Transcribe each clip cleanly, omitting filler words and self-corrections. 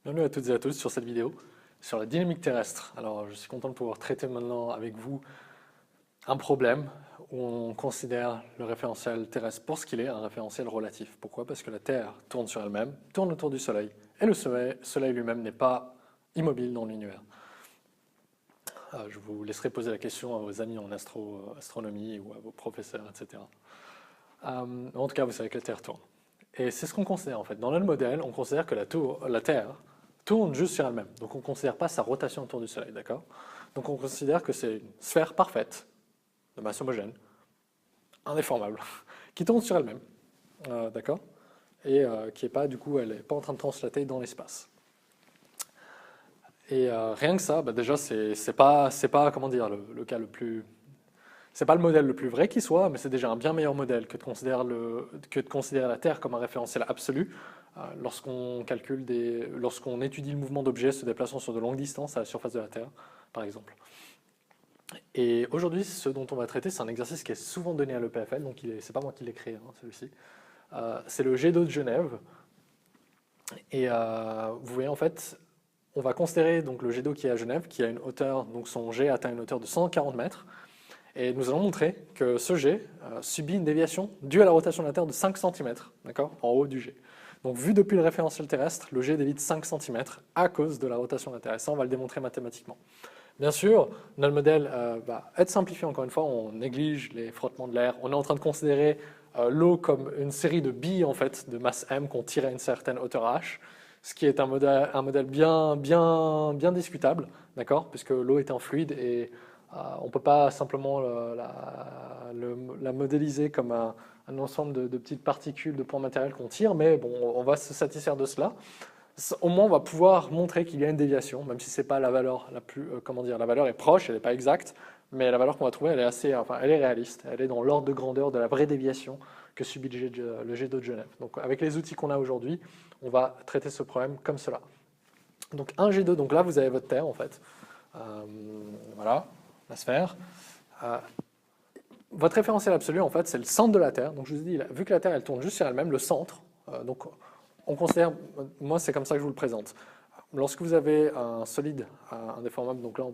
Bienvenue à toutes et à tous sur cette vidéo sur la dynamique terrestre. Alors, je suis content de pouvoir traiter maintenant avec vous un problème où on considère le référentiel terrestre pour ce qu'il est, un référentiel relatif. Pourquoi? Parce que la Terre tourne sur elle-même, tourne autour du Soleil, et le Soleil lui-même n'est pas immobile dans l'univers. Je vous laisserai poser la question à vos amis en astronomie ou à vos professeurs, etc. En tout cas, vous savez que la Terre tourne. Et c'est ce qu'on considère en fait. Dans notre modèle, on considère que la Terre tourne juste sur elle-même. Donc on ne considère pas sa rotation autour du Soleil, d'accord? Donc on considère que c'est une sphère parfaite, de masse homogène, indéformable, qui tourne sur elle-même, d'accord? Et qui est pas, du coup, elle n'est pas en train de translater dans l'espace. Et rien que ça, bah déjà, c'est pas, comment dire, le cas le plus. C'est pas le modèle le plus vrai qui soit, mais c'est déjà un bien meilleur modèle que de considérer la Terre comme un référentiel absolu lorsqu'on étudie le mouvement d'objets se déplaçant sur de longues distances à la surface de la Terre, par exemple. Et aujourd'hui, ce dont on va traiter, c'est un exercice qui est souvent donné à l'EPFL, donc c'est pas moi qui l'ai créé, hein, celui-ci. C'est le jet d'eau de Genève. Et vous voyez, en fait, on va considérer donc, le jet d'eau qui est à Genève, qui a une hauteur, donc son jet atteint une hauteur de 140 mètres. Et nous allons montrer que ce jet subit une déviation due à la rotation de la Terre de 5 cm, d'accord, en haut du jet. Donc vu depuis le référentiel terrestre, le jet dévie de 5 cm à cause de la rotation de la Terre. Et ça, on va le démontrer mathématiquement. Bien sûr, notre modèle va être simplifié encore une fois, on néglige les frottements de l'air. On est en train de considérer l'eau comme une série de billes en fait, de masse m qu'on tire à une certaine hauteur h, ce qui est un modèle bien discutable, d'accord, puisque l'eau est un fluide et on ne peut pas simplement la modéliser comme un ensemble de petites particules, de points matériels qu'on tire, mais bon, on va se satisfaire de cela. Au moins, on va pouvoir montrer qu'il y a une déviation, même si c'est pas la valeur la plus, comment dire, la valeur est proche, elle n'est pas exacte, mais la valeur qu'on va trouver, elle est assez, enfin, elle est réaliste, elle est dans l'ordre de grandeur de la vraie déviation que subit le jet d'eau de Genève. Donc, avec les outils qu'on a aujourd'hui, on va traiter ce problème comme cela. Donc, un jet d'eau, donc là, vous avez votre Terre, en fait. Voilà, la sphère. Votre référentiel absolu, en fait, c'est le centre de la Terre. Donc, je vous ai dit, vu que la Terre, elle tourne juste sur elle-même, le centre, donc on considère, moi c'est comme ça que je vous le présente. Lorsque vous avez un solide indéformable, donc là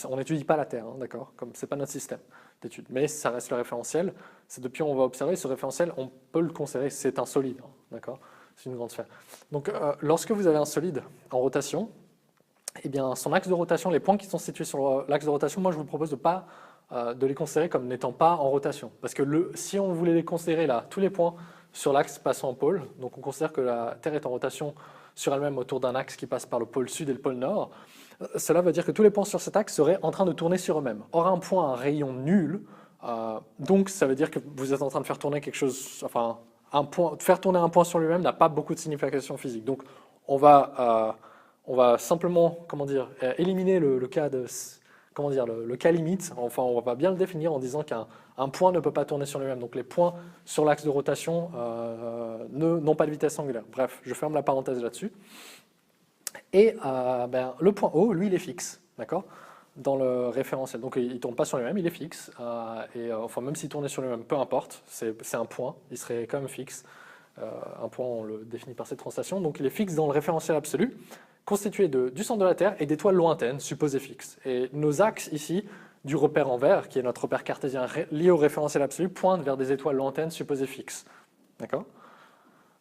on n'étudie pas la Terre, hein, d'accord, comme c'est pas notre système d'étude, mais ça reste le référentiel. C'est depuis on va observer ce référentiel, on peut le considérer, c'est un solide, hein, d'accord, c'est une grande sphère. Donc lorsque vous avez un solide en rotation, eh bien son axe de rotation, les points qui sont situés sur l'axe de rotation, moi je vous propose de les considérer comme n'étant pas en rotation, parce que si on voulait les considérer là, tous les points sur l'axe passant en pôle, donc on considère que la Terre est en rotation sur elle-même autour d'un axe qui passe par le pôle sud et le pôle nord, cela veut dire que tous les points sur cet axe seraient en train de tourner sur eux-mêmes. Or un point a un rayon nul, donc ça veut dire que vous êtes en train de faire tourner quelque chose, enfin faire tourner un point sur lui-même n'a pas beaucoup de signification physique. Donc on va simplement, comment dire, éliminer le cas de, comment dire, le cas limite. Enfin, on va bien le définir en disant qu'un point ne peut pas tourner sur lui-même. Donc les points sur l'axe de rotation n'ont pas de vitesse angulaire. Bref, je ferme la parenthèse là-dessus. Et le point O, lui, il est fixe, d'accord, dans le référentiel. Donc il ne tourne pas sur lui-même, il est fixe. Enfin, même s'il tournait sur lui-même, peu importe, c'est un point, il serait quand même fixe. Un point, on le définit par cette translation. Donc il est fixe dans le référentiel absolu, constitué du centre de la Terre et d'étoiles lointaines, supposées fixes. Et nos axes ici, du repère en vert, qui est notre repère cartésien lié au référentiel absolu, pointent vers des étoiles lointaines supposées fixes. D'accord ?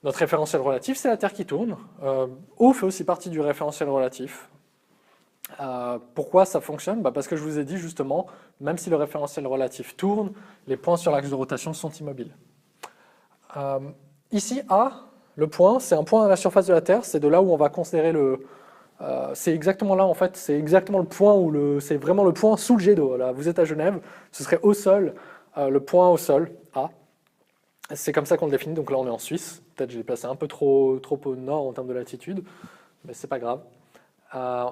Notre référentiel relatif, c'est la Terre qui tourne. O fait aussi partie du référentiel relatif. Pourquoi ça fonctionne? Parce que je vous ai dit justement, même si le référentiel relatif tourne, les points sur l'axe de rotation sont immobiles. Ici, A, le point, c'est un point à la surface de la Terre, c'est de là où on va considérer c'est exactement là, en fait, c'est exactement le point c'est vraiment le point sous le jet d'eau. Là, vous êtes à Genève, ce serait au sol, le point au sol, A. C'est comme ça qu'on le définit, donc là on est en Suisse. Peut-être que je l'ai placé un peu trop au nord en termes de latitude, mais c'est pas grave.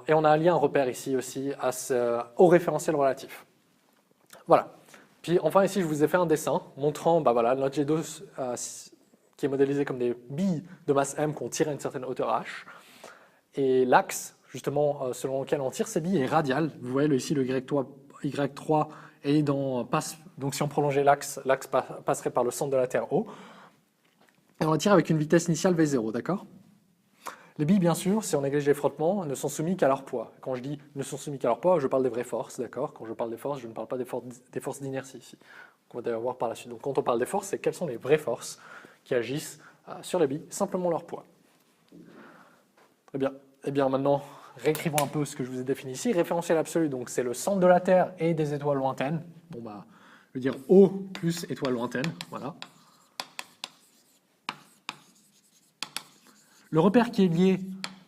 Et on a un repère ici aussi au référentiel relatif. Voilà. Puis enfin ici je vous ai fait un dessin montrant voilà, notre jet d'eau qui est modélisé comme des billes de masse m qu'on tire à une certaine hauteur h. Et l'axe, justement, selon lequel on tire ces billes est radial. Vous voyez ici le Y3 est donc si on prolongeait l'axe passerait par le centre de la Terre O. Et on la tire avec une vitesse initiale V0, d'accord ? Les billes, bien sûr, si on néglige les frottements, ne sont soumis qu'à leur poids. Quand je dis ne sont soumis qu'à leur poids, je parle des vraies forces, d'accord? Quand je parle des forces, je ne parle pas des forces d'inertie ici, qu'on va d'ailleurs voir par la suite. Donc quand on parle des forces, c'est quelles sont les vraies forces qui agissent sur les billes, simplement leur poids. Très bien. Eh bien maintenant, réécrivons un peu ce que je vous ai défini ici. Référentiel absolu, donc c'est le centre de la Terre et des étoiles lointaines. Bon bah, je veux dire O plus étoile lointaine, voilà. Le repère qui est lié,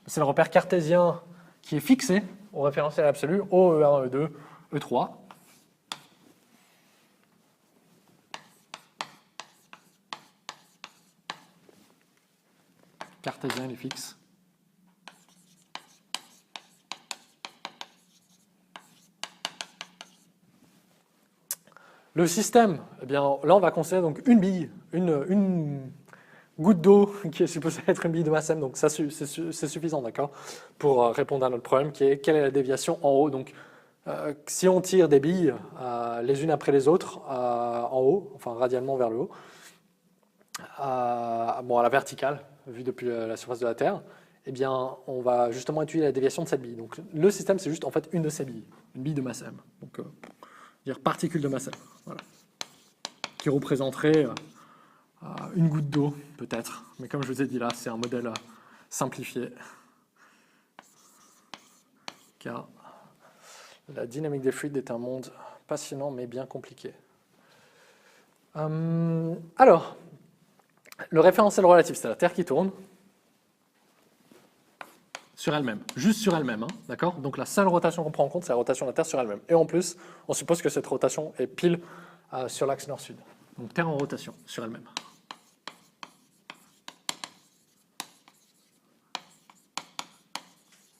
c'est le repère cartésien qui est fixé au référentiel absolu, O, E1, E2, E3. Cartésien, il est fixe. Le système, eh bien, là on va considérer donc une bille, une goutte d'eau qui est supposée être une bille de masse m, donc ça c'est suffisant, d'accord, pour répondre à notre problème qui est quelle est la déviation en haut. Donc si on tire des billes les unes après les autres en haut, enfin radialement vers le haut, bon, à la verticale, vue depuis la surface de la Terre, eh bien on va justement étudier la déviation de cette bille. Donc le système c'est juste en fait une de ces billes, une bille de masse m. Donc dire particule de masse m, voilà, qui représenterait une goutte d'eau, peut-être. Mais comme je vous ai dit là, c'est un modèle simplifié. Car la dynamique des fluides est un monde passionnant mais bien compliqué. Alors, le référentiel relatif, c'est la Terre qui tourne sur elle-même, juste sur elle-même, hein, d'accord? Donc la seule rotation qu'on prend en compte, c'est la rotation de la Terre sur elle-même. Et en plus, on suppose que cette rotation est pile sur l'axe nord-sud. Donc Terre en rotation sur elle-même.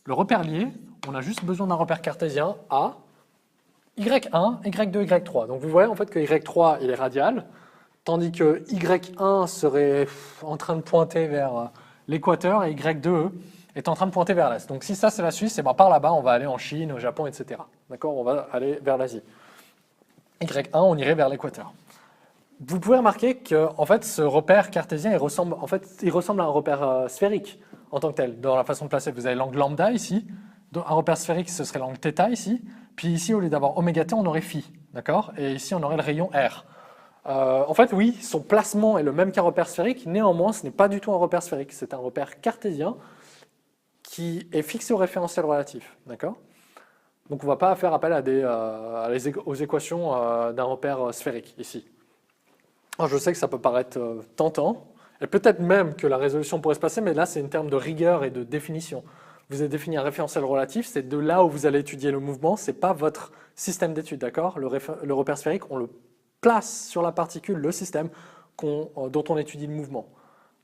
Le repère lié, on a juste besoin d'un repère cartésien à Y1, Y2, Y3. Donc vous voyez en fait que Y3 il est radial, tandis que Y1 serait en train de pointer vers l'équateur et Y2 est en train de pointer vers l'est. Donc si ça c'est la Suisse, et ben par là-bas on va aller en Chine, au Japon, etc. D'accord, on va aller vers l'Asie. Y1 on irait vers l'équateur. Vous pouvez remarquer que en fait ce repère cartésien il ressemble à un repère sphérique en tant que tel. Dans la façon de placer, vous avez l'angle lambda ici, un repère sphérique ce serait l'angle θ ici, puis ici au lieu d'avoir oméga t on aurait phi, d'accord? Et ici on aurait le rayon r. En fait, oui, son placement est le même qu'un repère sphérique, néanmoins, ce n'est pas du tout un repère sphérique, c'est un repère cartésien qui est fixé au référentiel relatif, d'accord? Donc on ne va pas faire appel aux équations d'un repère sphérique ici. Alors, je sais que ça peut paraître tentant, et peut-être même que la résolution pourrait se passer, mais là c'est une terme de rigueur et de définition. Vous avez défini un référentiel relatif, c'est de là où vous allez étudier le mouvement, ce n'est pas votre système d'étude, d'accord? Le repère sphérique, on le place sur la particule, le système dont on étudie le mouvement.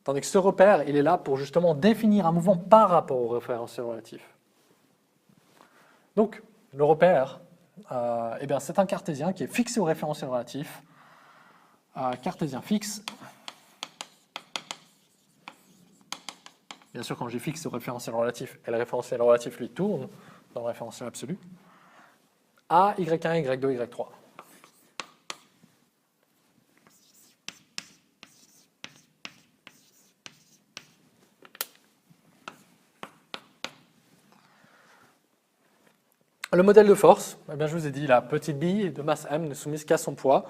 Tandis que ce repère, il est là pour justement définir un mouvement par rapport au référentiel relatif. Donc, le repère, eh bien, c'est un cartésien qui est fixé au référentiel relatif. Cartésien fixe. Bien sûr, quand j'ai fixe au référentiel relatif, et le référentiel relatif lui tourne dans le référentiel absolu, à Y1, Y2, Y3. Le modèle de force, eh bien, je vous ai dit, la petite bille de masse m ne soumise qu'à son poids,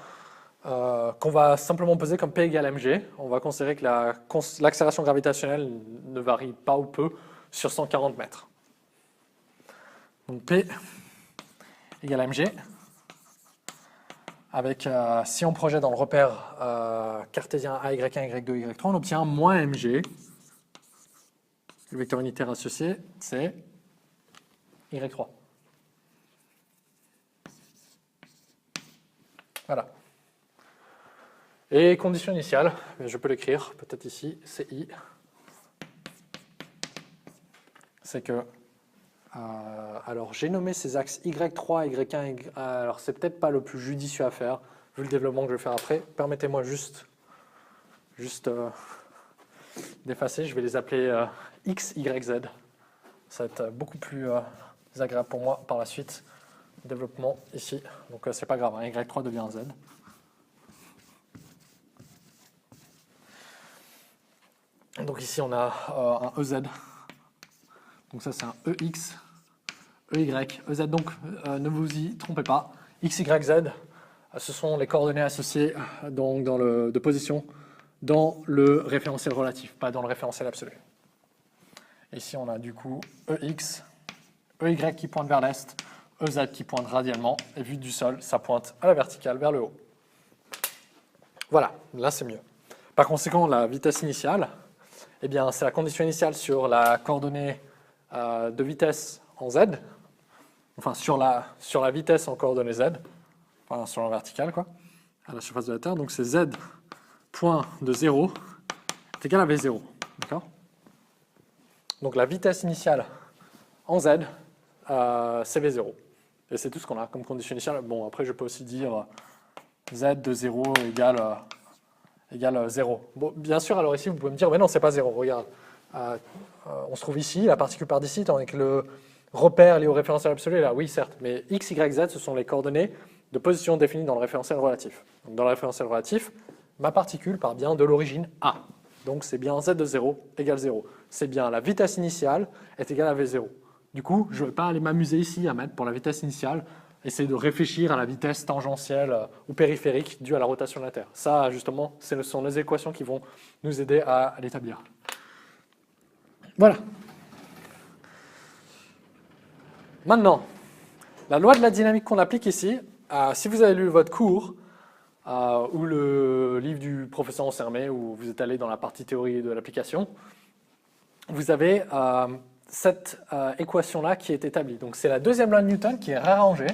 qu'on va simplement poser comme P égale mg. On va considérer que l'accélération gravitationnelle ne varie pas ou peu sur 140 mètres. Donc P égale mg, avec, si on projette dans le repère cartésien A, Y1, Y2, Y3, on obtient moins mg. Le vecteur unitaire associé, c'est Y3. Voilà. Et condition initiale, je peux l'écrire, peut-être ici, c'est I. C'est que, alors j'ai nommé ces axes Y3, Y1, alors c'est peut-être pas le plus judicieux à faire, vu le développement que je vais faire après. Permettez-moi juste d'effacer, je vais les appeler X, Y, Z. Ça va être beaucoup plus agréable pour moi par la suite. Développement ici, donc c'est pas grave, hein, Y3 devient un Z. Donc ici on a un EZ Donc ça, c'est un EX, EY, EZ. Donc ne vous y trompez pas. X, Y, Z, ce sont les coordonnées associées donc, de position dans le référentiel relatif, pas dans le référentiel absolu. Ici, on a du coup EX, EY qui pointe vers l'est, EZ qui pointe radialement, et vu du sol, ça pointe à la verticale vers le haut. Voilà, là c'est mieux. Par conséquent, la vitesse initiale, eh bien, c'est la condition initiale sur la coordonnée de vitesse en Z, enfin sur la vitesse en coordonnée Z, enfin sur la verticale, quoi, à la surface de la Terre. Donc c'est Z point de 0 est égal à V0. D'accord ? Donc la vitesse initiale en Z, c'est V0. Et c'est tout ce qu'on a comme condition initiale. Bon, après, je peux aussi dire Z de 0 égale 0. Bon, bien sûr, alors ici, vous pouvez me dire, mais non, c'est pas 0, regarde. On se trouve ici, la particule part d'ici, tandis que le repère lié au référentiel absolu est là. Oui, certes, mais X, Y, Z, ce sont les coordonnées de position définies dans le référentiel relatif. Donc, dans le référentiel relatif, ma particule part bien de l'origine A. Donc, c'est bien Z de 0 égale 0. C'est bien la vitesse initiale est égale à V0. Du coup, je ne vais pas aller m'amuser ici à mettre pour la vitesse initiale, essayer de réfléchir à la vitesse tangentielle ou périphérique due à la rotation de la Terre. Ça, justement, ce sont les équations qui vont nous aider à l'établir. Voilà. Maintenant, la loi de la dynamique qu'on applique ici, si vous avez lu votre cours ou le livre du professeur Ansermet, où vous êtes allé dans la partie théorie de l'application, vous avez cette équation-là qui est établie. Donc c'est la deuxième loi de Newton qui est réarrangée.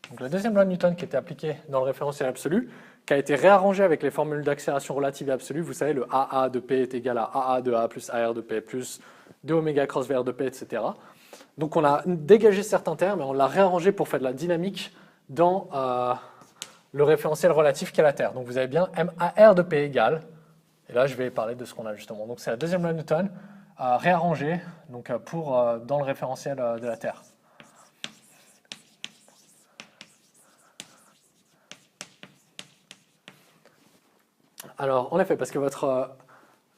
Donc la deuxième loi de Newton qui était appliquée dans le référentiel absolu, qui a été réarrangée avec les formules d'accélération relative et absolue. Vous savez, le AA de P est égal à AA de A plus AR de P plus 2 oméga cross VR de P, etc. Donc on a dégagé certains termes et on l'a réarrangé pour faire de la dynamique dans le référentiel relatif qu'est la Terre. Donc vous avez bien MAR de P égale, et là je vais parler de ce qu'on a justement. Donc c'est la deuxième loi de Newton réarrangée donc, dans le référentiel de la Terre. Alors, en effet, parce que votre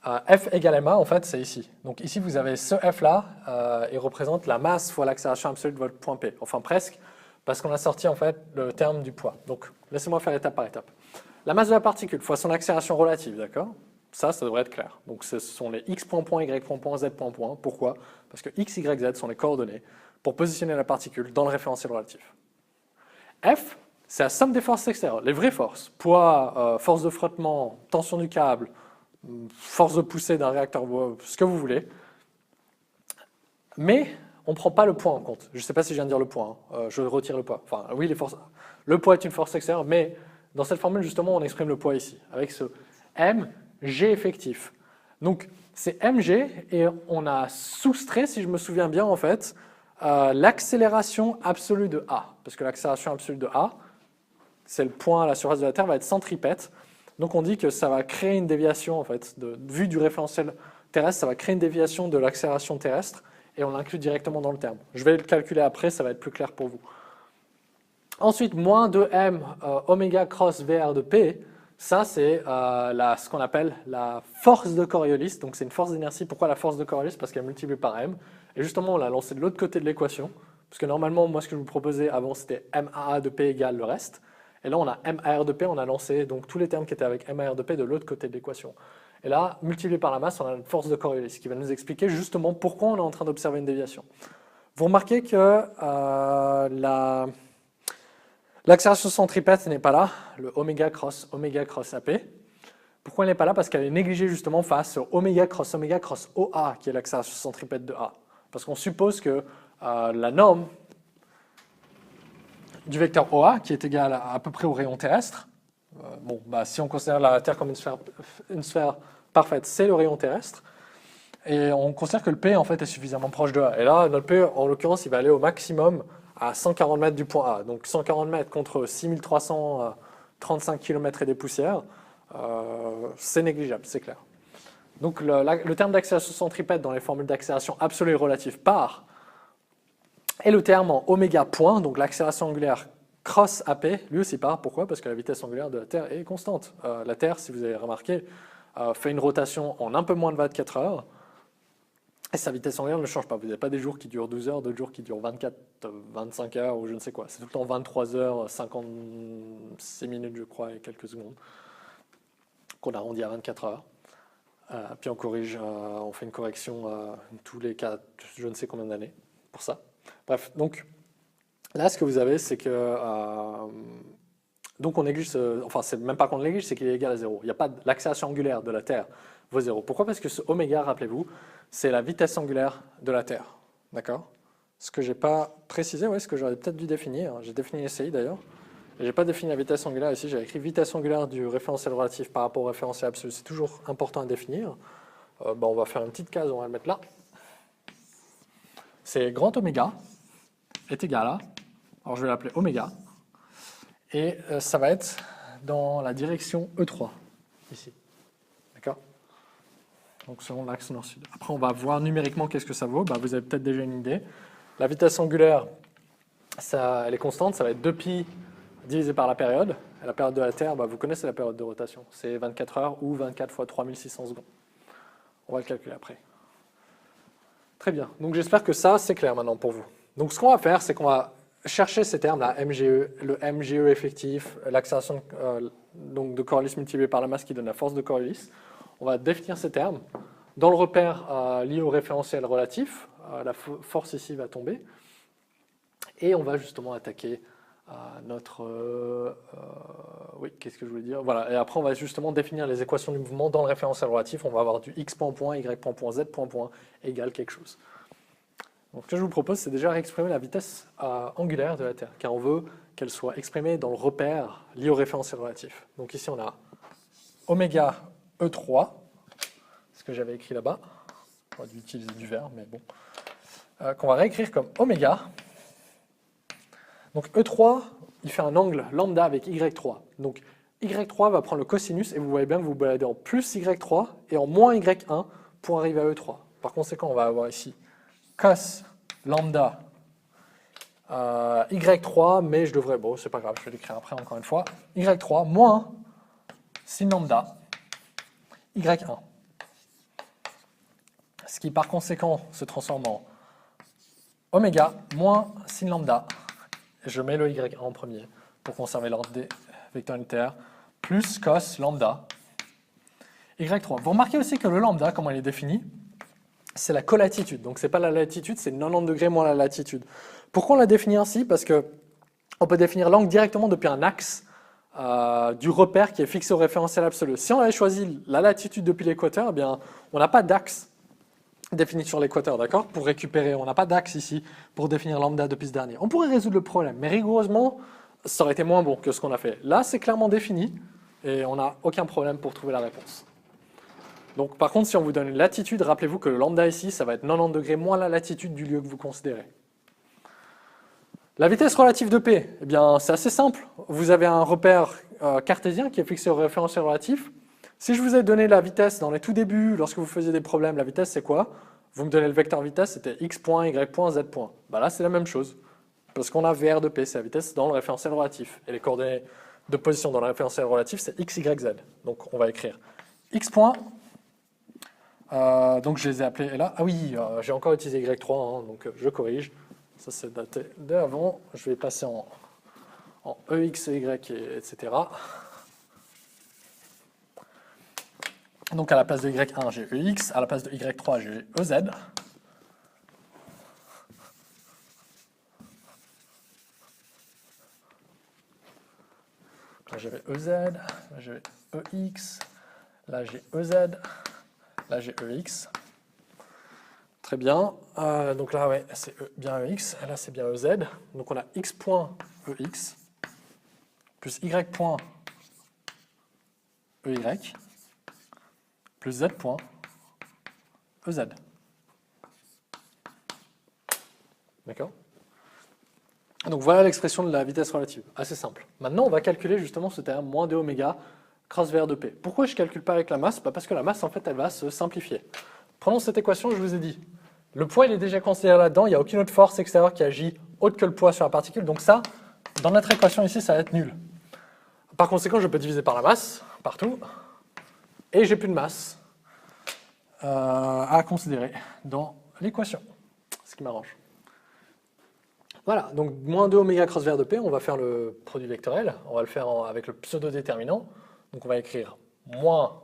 F égale ma, en fait, c'est ici. Donc ici, vous avez ce F-là, il représente la masse fois l'accélération absolue de votre point P. Enfin, presque, parce qu'on a sorti, en fait, le terme du poids. Donc, laissez-moi faire étape par étape. La masse de la particule fois son accélération relative, d'accord ? Ça devrait être clair. Donc, ce sont les x point point, y point point, z point point. Pourquoi ? Parce que x, y, z sont les coordonnées pour positionner la particule dans le référentiel relatif. F, c'est la somme des forces extérieures, les vraies forces. Poids, force de frottement, tension du câble, force de poussée d'un réacteur, ce que vous voulez. Mais on ne prend pas le poids en compte. Je ne sais pas si je viens de dire le poids, je retire le poids. Enfin, oui, le poids est une force extérieure, mais dans cette formule, justement, on exprime le poids ici, avec ce mg effectif. Donc, c'est mg, et on a soustrait, si je me souviens bien, en fait, l'accélération absolue de A. Parce que l'accélération absolue de A, c'est le point à la surface de la Terre, va être centripète. Donc on dit que ça va créer une déviation, en fait, vue du référentiel terrestre, ça va créer une déviation de l'accélération terrestre, et on l'inclut directement dans le terme. Je vais le calculer après, ça va être plus clair pour vous. Ensuite, moins 2m oméga cross VR de P, ça c'est ce qu'on appelle la force de Coriolis, donc c'est une force d'inertie. Pourquoi la force de Coriolis ? Parce qu'elle est multipliée par m, et justement on l'a lancé de l'autre côté de l'équation, parce que normalement, moi ce que je vous proposais avant c'était MAA de P égale le reste, et là on a MAR de P, on a lancé donc tous les termes qui étaient avec MAR de P de l'autre côté de l'équation. Et là, multiplié par la masse, on a une force de Coriolis qui va nous expliquer justement pourquoi on est en train d'observer une déviation. Vous remarquez que l'accélération centripète n'est pas là, le oméga cross AP. Pourquoi elle n'est pas là ? Parce qu'elle est négligée justement face au oméga cross OA, qui est l'accélération centripète de A. Parce qu'on suppose que la norme du vecteur OA, qui est égal à peu près au rayon terrestre, si on considère la Terre comme une sphère parfaite, c'est le rayon terrestre, et on considère que le P en fait est suffisamment proche de A. Et là, notre P, en l'occurrence, il va aller au maximum à 140 mètres du point A. Donc 140 mètres contre 6335 km et des poussières, c'est négligeable, c'est clair. Donc le terme d'accélération centripète dans les formules d'accélération absolue et relative part, et le terme en oméga point, donc l'accélération angulaire cross AP, lui aussi part. Pourquoi ? Parce que la vitesse angulaire de la Terre est constante. La Terre, si vous avez remarqué, fait une rotation en un peu moins de 24 heures. Et sa vitesse angulaire ne change pas. Vous n'avez pas des jours qui durent 12 heures, d'autres jours qui durent 24, 25 heures ou je ne sais quoi. C'est tout le temps 23 heures, 56 minutes, je crois, et quelques secondes, qu'on arrondit à 24 heures. Puis on corrige, on fait une correction tous les 4, je ne sais combien d'années pour ça. Bref, donc là, ce que vous avez, c'est que donc on néglige, enfin c'est même pas qu'on néglige, c'est qu'il est égal à 0. Il n'y a pas l'accélération angulaire de la Terre vaut 0. Pourquoi? Parce que ce oméga, rappelez-vous, c'est la vitesse angulaire de la Terre. D'accord? Ce que j'ai pas précisé, ouais, ce que j'aurais peut-être dû définir. J'ai défini SCI d'ailleurs. Et j'ai pas défini la vitesse angulaire ici. J'ai écrit vitesse angulaire du référentiel relatif par rapport au référentiel absolu. C'est toujours important à définir. On va faire une petite case, on va le mettre là. C'est grand oméga est égal à, alors je vais l'appeler oméga, et ça va être dans la direction E3, ici. D'accord? Donc selon l'axe nord-sud. Après, on va voir numériquement qu'est-ce que ça vaut. Vous avez peut-être déjà une idée. La vitesse angulaire, elle est constante, ça va être 2π divisé par la période. Et la période de la Terre, vous connaissez la période de rotation. C'est 24 heures ou 24 fois 3600 secondes. On va le calculer après. Très bien. Donc j'espère que ça, c'est clair maintenant pour vous. Donc ce qu'on va faire, c'est qu'on va chercher ces termes, la MGE, le MGE effectif, l'accélération de Coriolis multiplié par la masse qui donne la force de Coriolis. On va définir ces termes. Dans le repère lié au référentiel relatif, la force ici va tomber. Et on va justement attaquer notre... oui, qu'est-ce que je voulais dire? Voilà, et après on va justement définir les équations du mouvement dans le référentiel relatif. On va avoir du x point point, y point point, z point point égale quelque chose. Donc ce que je vous propose, c'est déjà réexprimer la vitesse angulaire de la Terre, car on veut qu'elle soit exprimée dans le repère lié au référentiel relatif. Donc ici on a oméga E3, ce que j'avais écrit là-bas. On va utiliser du vert, mais bon. Qu'on va réécrire comme oméga. Donc E3, il fait un angle lambda avec Y3. Donc Y3 va prendre le cosinus, et vous voyez bien que vous baladez en plus Y3 et en moins Y1 pour arriver à E3. Par conséquent, on va avoir ici cos lambda Y3, mais je devrais, bon, c'est pas grave, je vais l'écrire après encore une fois, Y3 moins sin lambda Y1. Ce qui par conséquent se transforme en oméga moins sin lambda, et je mets le Y1 en premier pour conserver l'ordre des vecteurs unitaires, plus cos lambda Y3. Vous remarquez aussi que le lambda, comment il est défini, c'est la colatitude. Donc ce n'est pas la latitude, c'est 90 degrés moins la latitude. Pourquoi on l'a défini ainsi? Parce qu'on peut définir l'angle directement depuis un axe du repère qui est fixé au référentiel absolu. Si on avait choisi la latitude depuis l'équateur, eh bien, on n'a pas d'axe défini sur l'équateur, d'accord? Pour récupérer, on n'a pas d'axe ici pour définir lambda depuis ce dernier. On pourrait résoudre le problème, mais rigoureusement, ça aurait été moins bon que ce qu'on a fait. Là, c'est clairement défini et on n'a aucun problème pour trouver la réponse. Donc, par contre, si on vous donne une latitude, rappelez-vous que le lambda ici, ça va être 90 degrés moins la latitude du lieu que vous considérez. La vitesse relative de P, eh bien, c'est assez simple. Vous avez un repère cartésien qui est fixé au référentiel relatif. Si je vous ai donné la vitesse dans les tout débuts, lorsque vous faisiez des problèmes, la vitesse c'est quoi? Vous me donnez le vecteur vitesse, c'était x point, y point, z point. Là, c'est la même chose. Parce qu'on a VR de P, c'est la vitesse dans le référentiel relatif. Et les coordonnées de position dans le référentiel relatif, c'est x, y, z. Donc, on va écrire x point. Donc je les ai appelés, et là, ah oui, j'ai encore utilisé Y3, donc je corrige, ça c'est daté d'avant, je vais passer en EX, Y, etc. Donc à la place de Y1, j'ai EX, à la place de Y3, j'ai EZ. Là j'avais EZ, là j'ai EX, là j'ai EZ. Là, j'ai EX. Très bien. Donc là, ouais, c'est bien EX. Et là, c'est bien EZ. Donc on a x point EX plus y point EY plus z point EZ. D'accord? Donc voilà l'expression de la vitesse relative. Assez simple. Maintenant, on va calculer justement ce terme moins 2 oméga cross VR de P. Pourquoi je ne calcule pas avec la masse? Parce que la masse, en fait, elle va se simplifier. Prenons cette équation, je vous ai dit. Le poids, il est déjà considéré là-dedans. Il n'y a aucune autre force extérieure qui agit autre que le poids sur la particule. Donc ça, dans notre équation ici, ça va être nul. Par conséquent, je peux diviser par la masse, partout. Et j'ai plus de masse à considérer dans l'équation, ce qui m'arrange. Voilà, donc moins 2 oméga cross vers de P, on va faire le produit vectoriel, on va le faire avec le pseudo-déterminant. Donc on va écrire moins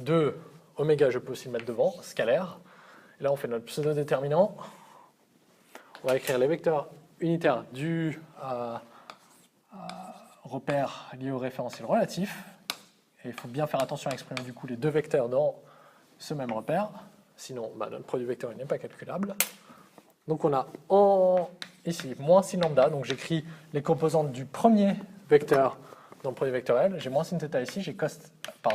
2 oméga, je peux aussi le mettre devant, scalaire. Et là on fait notre pseudo-déterminant. On va écrire les vecteurs unitaires du repère lié au référentiel relatif. Et il faut bien faire attention à exprimer du coup les deux vecteurs dans ce même repère. Sinon, notre produit vectoriel n'est pas calculable. Donc on a ici moins sin lambda, donc j'écris les composantes du premier vecteur dans le produit vectoriel. J'ai moins sin θ ici, j'ai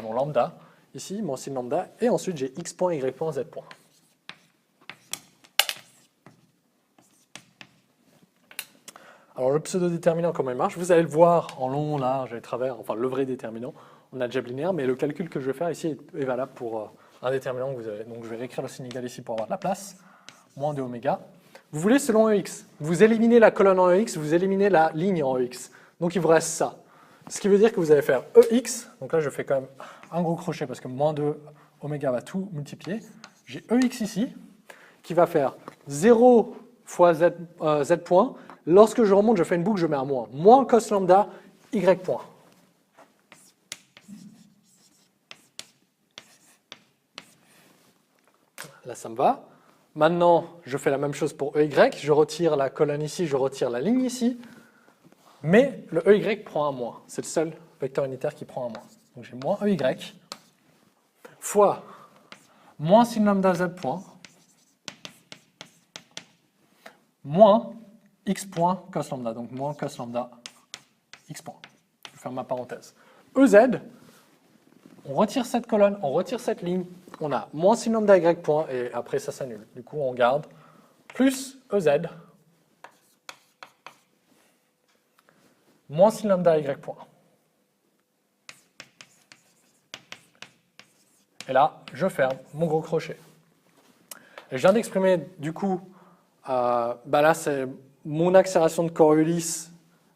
lambda ici, moins sin lambda, et ensuite j'ai x point, y point, z point. Alors le pseudo-déterminant, comment il marche? Vous allez le voir en long, large et travers, enfin le vrai déterminant, on a algèbre linéaire, mais le calcul que je vais faire ici est valable pour un déterminant que vous avez. Donc je vais réécrire le signe égal ici pour avoir de la place, moins 2 oméga. Vous voulez selon EX, vous éliminez la colonne en EX, vous éliminez la ligne en EX. Donc il vous reste ça. Ce qui veut dire que vous allez faire EX, donc là je fais quand même un gros crochet parce que moins 2 oméga va tout multiplier. J'ai EX ici, qui va faire 0 fois z point. Lorsque je remonte, je fais une boucle, je mets un moins. Moins cos lambda, y point. Là, ça me va. Maintenant, je fais la même chose pour EY. Je retire la colonne ici, je retire la ligne ici. Mais le EY prend un moins. C'est le seul vecteur unitaire qui prend un moins. Donc j'ai moins EY fois moins sin lambda z point moins x point cos lambda. Donc moins cos lambda x point. Je ferme ma parenthèse. EZ, on retire cette colonne, on retire cette ligne. On a moins sin lambda y point et après ça s'annule. Du coup, on garde plus EZ moins sin lambda y point. Et là, je ferme mon gros crochet. Et je viens d'exprimer, du coup, là, c'est mon accélération de Coriolis,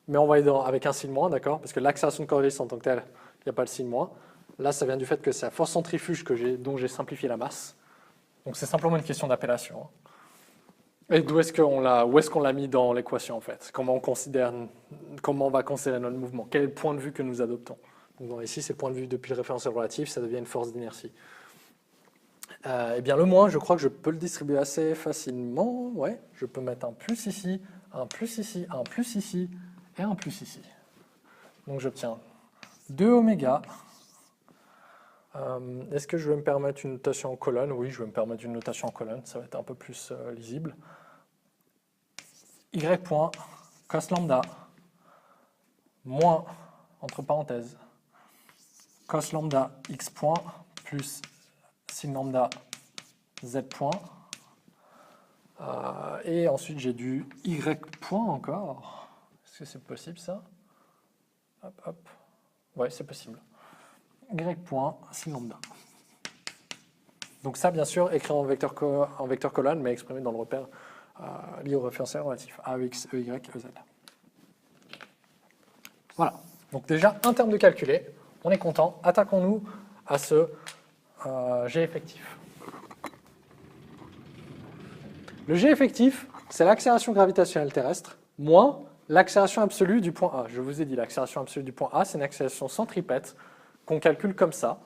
mais on va aller avec un signe moins, d'accord? Parce que l'accélération de Coriolis en tant que telle, il n'y a pas le signe moins. Là, ça vient du fait que c'est la force centrifuge dont j'ai simplifié la masse. Donc c'est simplement une question d'appellation. Et où est-ce qu'on l'a mis dans l'équation, en fait? Comment on va considérer notre mouvement? Quel est le point de vue que nous adoptons? Donc ici, c'est le point de vue depuis le référentiel relatif, ça devient une force d'inertie. Eh bien, le moins, je crois que je peux le distribuer assez facilement. Ouais, je peux mettre un plus ici, un plus ici, un plus ici, et un plus ici. Donc j'obtiens 2 oméga. Est-ce que je vais me permettre une notation en colonne? Oui, je vais me permettre une notation en colonne, ça va être un peu plus lisible. Y point, cos lambda, moins, entre parenthèses, cos lambda x point, plus sin lambda z point. Et ensuite, j'ai du y point encore. Est-ce que c'est possible, ça? Hop, hop. Ouais, c'est possible. Y point, sin lambda. Donc ça, bien sûr, écrit en vecteur colonne, mais exprimé dans le repère lié au référentiel relatif. AEX, EY, EZ. Voilà. Donc déjà, un terme de calculé. On est content. Attaquons-nous à ce G effectif. Le G effectif, c'est l'accélération gravitationnelle terrestre moins l'accélération absolue du point A. Je vous ai dit, l'accélération absolue du point A, c'est une accélération centripète qu'on calcule comme ça.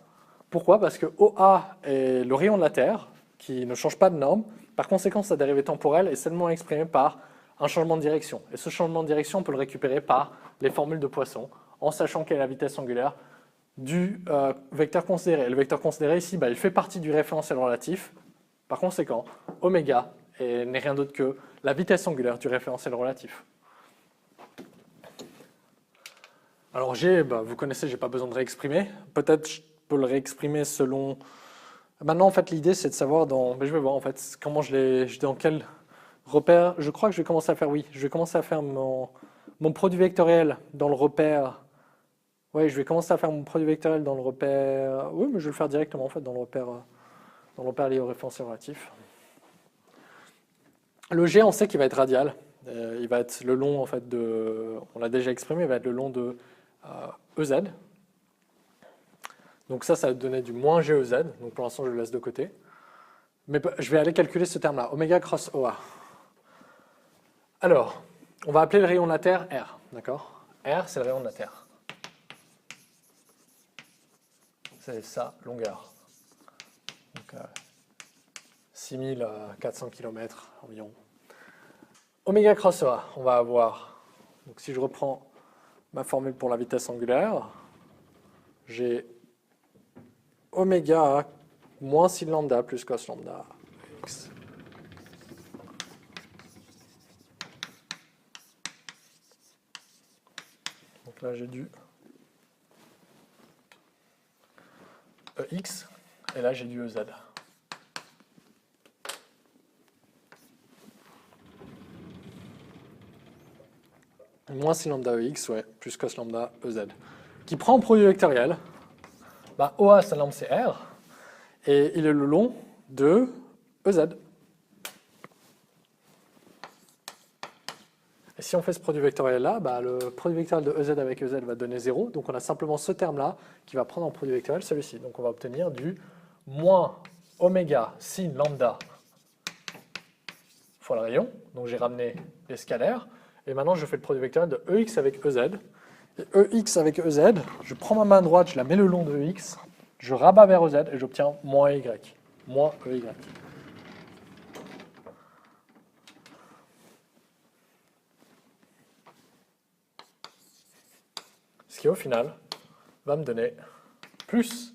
Pourquoi? Parce que OA est le rayon de la Terre, qui ne change pas de norme. Par conséquent, sa dérivée temporelle est seulement exprimée par un changement de direction. Et ce changement de direction, on peut le récupérer par les formules de Poisson, en sachant quelle est la vitesse angulaire du vecteur considéré. Le vecteur considéré ici, il fait partie du référentiel relatif. Par conséquent, oméga n'est rien d'autre que la vitesse angulaire du référentiel relatif. Alors G, vous connaissez, je n'ai pas besoin de réexprimer. Peut-être je peux le réexprimer selon... Maintenant, en fait, l'idée, c'est de savoir je vais voir, en fait, comment dans quel repère... Je crois que je vais commencer à faire, je vais commencer à faire mon produit vectoriel dans le repère... Oui, je vais commencer à faire mon produit vectoriel dans le repère... Oui, mais je vais le faire directement, en fait, dans le repère lié au référentiel relatif. Le G, on sait qu'il va être radial. Il va être le long, en fait, on l'a déjà exprimé, il va être le long de EZ. Donc ça va donner du moins GEZ. Donc pour l'instant, je le laisse de côté. Mais je vais aller calculer ce terme-là, oméga cross OA. Alors, on va appeler le rayon de la Terre R, d'accord? R, c'est le rayon de la Terre. C'est sa longueur. Donc, 6400 km environ. Oméga cross OA, on va avoir, donc si je reprends ma formule pour la vitesse angulaire, j'ai oméga moins sin lambda plus cos lambda x. Donc là j'ai du EX et là j'ai du EZ. Moins sin lambda EX, ouais, plus cos lambda EZ. Qui prend en produit vectoriel, bah, OA sa lambda c'est R, et il est le long de EZ. Et si on fait ce produit vectoriel-là, bah, le produit vectoriel de EZ avec EZ va donner 0, donc on a simplement ce terme-là qui va prendre en produit vectoriel celui-ci. Donc on va obtenir du moins oméga sin lambda fois le rayon, donc j'ai ramené les scalaires, et maintenant je fais le produit vectoriel de EX avec EZ. Et EX avec EZ, je prends ma main droite, je la mets le long de EX, je rabats vers EZ et j'obtiens moins EY. Moins EY. Ce qui au final va me donner plus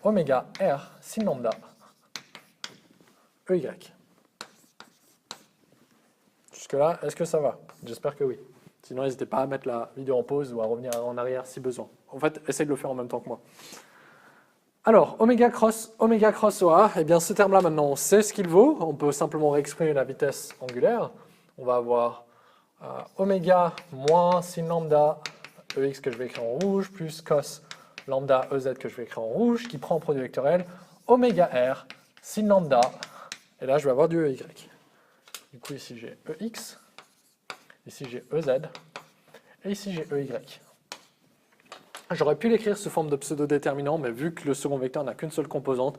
oméga R sin lambda EY. Jusque-là, est-ce que ça va? J'espère que oui. Sinon, n'hésitez pas à mettre la vidéo en pause ou à revenir en arrière si besoin. En fait, essayez de le faire en même temps que moi. Alors, oméga cross OA, eh bien ce terme-là, maintenant, on sait ce qu'il vaut. On peut simplement réexprimer la vitesse angulaire. On va avoir oméga moins sin lambda EX que je vais écrire en rouge, plus cos lambda EZ que je vais écrire en rouge, qui prend en produit vectoriel oméga R sin lambda. Et là, je vais avoir du EY. Du coup, ici, j'ai EX. Ici, j'ai EZ. Et ici, j'ai EY. J'aurais pu l'écrire sous forme de pseudo-déterminant, mais vu que le second vecteur n'a qu'une seule composante,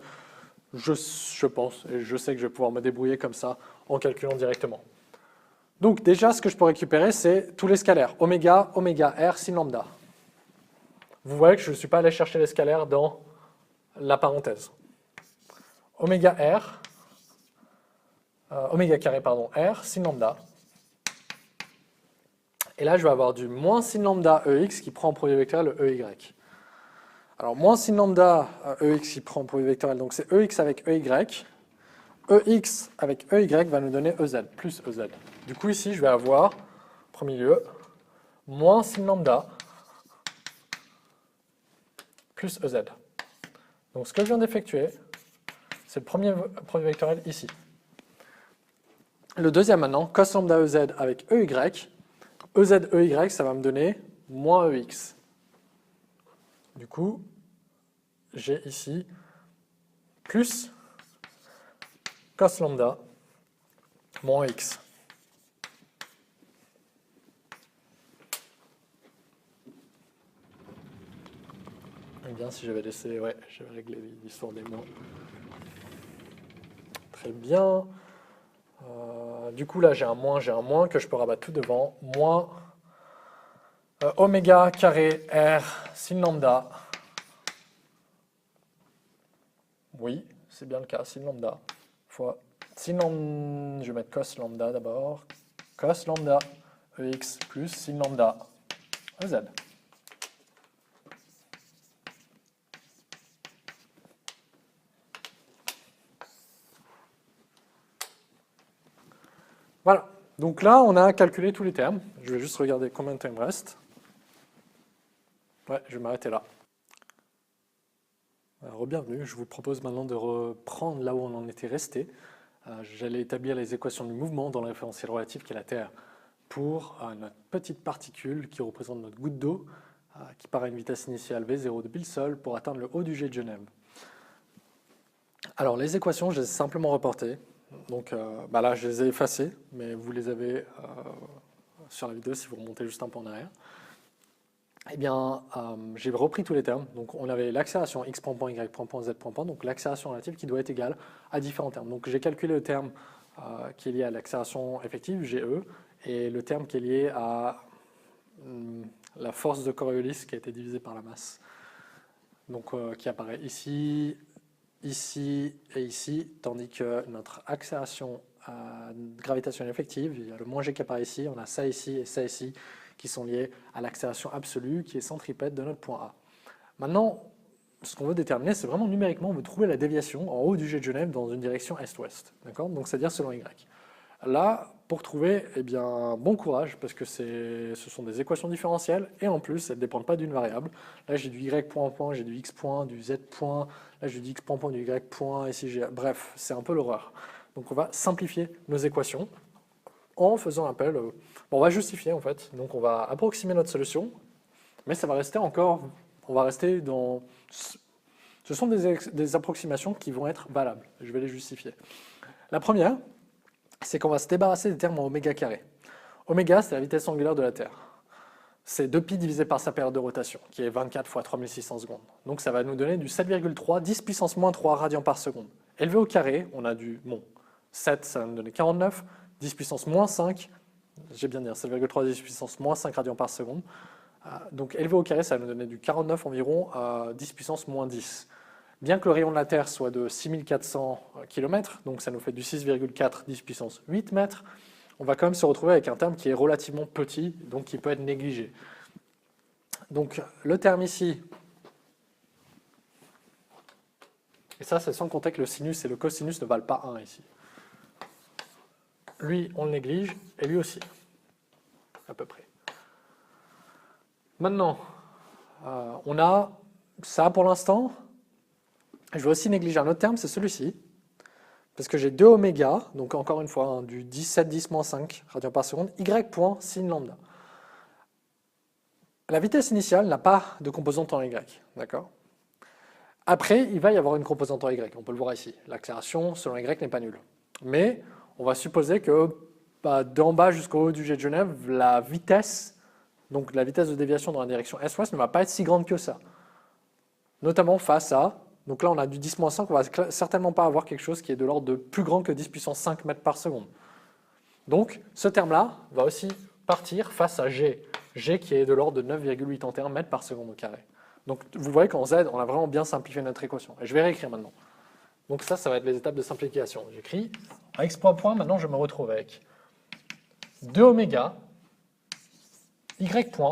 je pense, et je sais que je vais pouvoir me débrouiller comme ça en calculant directement. Donc déjà, ce que je peux récupérer, c'est tous les scalaires. Oméga, oméga R, sin lambda. Vous voyez que je ne suis pas allé chercher les scalaires dans la parenthèse. Oméga R, oméga carré, pardon, R, sin lambda. Et là, je vais avoir du moins sin lambda EX qui prend en produit vectoriel le EY. Alors, moins sin lambda EX qui prend en produit vectoriel, donc c'est EX avec EY. EX avec EY va nous donner EZ, plus EZ. Du coup, ici, je vais avoir, en premier lieu, moins sin lambda plus EZ. Donc, ce que je viens d'effectuer, c'est le premier produit vectoriel ici. Le deuxième maintenant, cos lambda EZ avec EY. EZ, EY, ça va me donner moins EX. Du coup, j'ai ici plus cos lambda moins X. Eh bien, si j'avais laissé, ouais, j'avais réglé l'histoire des mots. Très bien. Du coup, là, j'ai un moins que je peux rabattre tout devant. Moins oméga carré R sin lambda. Oui, c'est bien le cas, sin lambda. Fois sin lambda, je vais mettre cos lambda d'abord. Cos lambda EX plus sin lambda EZ. Voilà, donc là on a calculé tous les termes. Je vais juste regarder combien de temps il me reste. Ouais, je vais m'arrêter là. Alors, bienvenue, je vous propose maintenant de reprendre là où on en était resté. J'allais établir les équations du mouvement dans le référentiel relatif qui est la Terre pour notre petite particule qui représente notre goutte d'eau qui part à une vitesse initiale V0 depuis le sol pour atteindre le haut du jet de Genève. Alors les équations, je les ai simplement reportées. Donc là, je les ai effacées, mais vous les avez sur la vidéo si vous remontez juste un peu en arrière. eh bien, j'ai repris tous les termes. Donc, on avait l'accélération x point point, y point point, z point point, donc l'accélération relative qui doit être égale à différents termes. Donc, j'ai calculé le terme qui est lié à l'accélération effective, GE, et le terme qui est lié à la force de Coriolis qui a été divisée par la masse. Donc, qui apparaît ici, ici et ici, tandis que notre accélération gravitationnelle effective, il y a le moins g qui apparaît ici, on a ça ici et ça ici, qui sont liés à l'accélération absolue, qui est centripète de notre point A. Maintenant, ce qu'on veut déterminer, c'est vraiment numériquement, on veut trouver la déviation en haut du jet de Genève dans une direction est-ouest, d'accord? Donc, c'est-à-dire selon Y. Là, pour trouver, eh bien, bon courage, parce que ce sont des équations différentielles, et en plus, elles ne dépendent pas d'une variable. Là, j'ai du Y point point, j'ai du X point, du Z point, là, j'ai du X point point, du Y point, ici, bref, c'est un peu l'horreur. Donc, on va simplifier nos équations en faisant appel... bon, on va justifier, en fait. Donc, on va approximer notre solution, mais ça va rester encore... On va rester dans... Ce sont des approximations qui vont être valables. Je vais les justifier. La première, c'est qu'on va se débarrasser des termes en oméga carré. Oméga, c'est la vitesse angulaire de la Terre. C'est 2π divisé par sa période de rotation, qui est 24 fois 3600 secondes. Donc ça va nous donner du 7,3, 10 puissance moins 3 radians par seconde. Élevé au carré, on a du 7, ça va nous donner 49, 10 puissance moins 5, j'ai bien dit 7,3, 10 puissance moins 5 radians par seconde. Donc élevé au carré, ça va nous donner du 49 environ, 10 puissance moins 10. Bien que le rayon de la Terre soit de 6400 km, donc ça nous fait du 6,4 10 puissance 8 mètres, on va quand même se retrouver avec un terme qui est relativement petit, donc qui peut être négligé. Donc le terme ici, et ça c'est sans compter que le sinus et le cosinus ne valent pas 1 ici. Lui, on le néglige, et lui aussi, à peu près. Maintenant, on a ça pour l'instant. Je vais aussi négliger un autre terme, c'est celui-ci, parce que j'ai 2 oméga, donc encore une fois, du 17 10-5 radians par seconde, y point sin lambda. La vitesse initiale n'a pas de composante en y, d'accord? Après, il va y avoir une composante en y, on peut le voir ici. L'accélération selon y n'est pas nulle. Mais on va supposer que d'en bas jusqu'au haut du jet de Genève, la vitesse, donc la vitesse de déviation dans la direction est-ouest ne va pas être si grande que ça. Notamment face à... Donc là, on a du 10-5, on ne va certainement pas avoir quelque chose qui est de l'ordre de plus grand que 10 puissance 5 mètres par seconde. Donc, ce terme-là va aussi partir face à G. G qui est de l'ordre de 9,81 mètres par seconde au carré. Donc, vous voyez qu'en Z, on a vraiment bien simplifié notre équation. Et je vais réécrire maintenant. Donc ça va être les étapes de simplification. J'écris en x point point, maintenant je me retrouve avec 2 oméga, y point,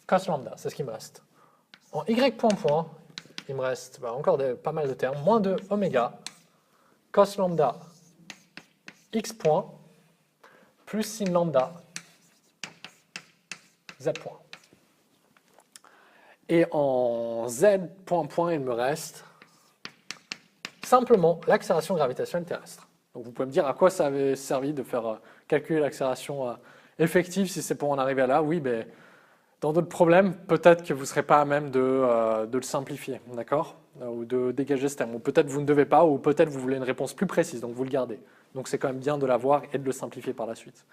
cos lambda, c'est ce qui me reste. En y point point, il me reste encore pas mal de termes, moins 2 oméga, cos lambda, x point, plus sin lambda, z point. Et en z point point, il me reste simplement l'accélération gravitationnelle terrestre. Donc vous pouvez me dire à quoi ça avait servi de faire calculer l'accélération effective si c'est pour en arriver à là. Oui, mais dans d'autres problèmes, peut-être que vous ne serez pas à même de le simplifier, d'accord? Ou de dégager ce terme. Ou peut-être vous ne devez pas, ou peut-être vous voulez une réponse plus précise, donc vous le gardez. Donc c'est quand même bien de l'avoir et de le simplifier par la suite.